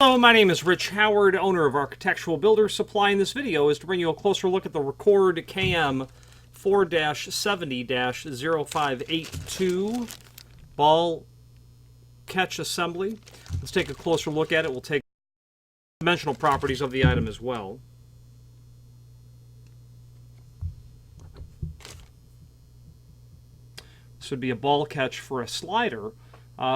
Hello, my name is Rich Howard, owner of Architectural Builders Supply, and this video is to bring you a closer look at the Record KM 4-70-0582 ball catch assembly. Let's take a closer look at it. We'll take dimensional properties of the item as well. This would be a ball catch for a slider.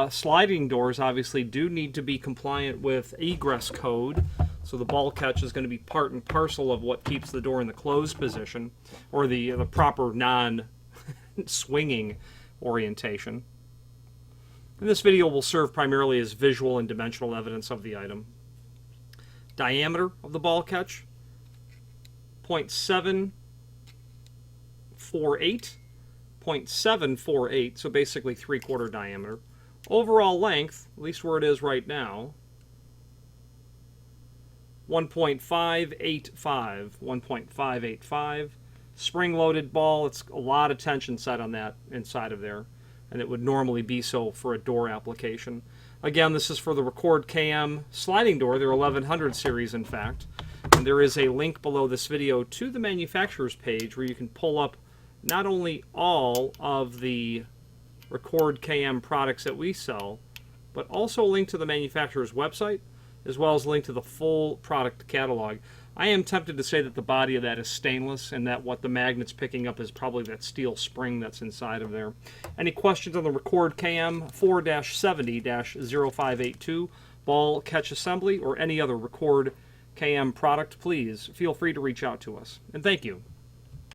Sliding doors obviously do need to be compliant with egress code, so the ball catch is going to be part and parcel of what keeps the door in the closed position, or the proper non-swinging orientation. And this video will serve primarily as visual and dimensional evidence of the item. Diameter of the ball catch, 0.748, so basically 3/4 diameter. Overall length, at least where it is right now, 1.585. Spring-loaded ball, it's a lot of tension set on that inside of there, and it would normally be so for a door application. Again, this is for the Record KM sliding door, their 1100 series in fact, and there is a link below this video to the manufacturer's page where you can pull up not only all of the Record KM products that we sell, but also a link to the manufacturer's website, as well as a link to the full product catalog. I am tempted to say that the body of that is stainless, and that what the magnet's picking up is probably that steel spring that's inside of there. Any questions on the Record KM 4-70-0582 ball catch assembly or any other Record KM product, please feel free to reach out to us. And thank you.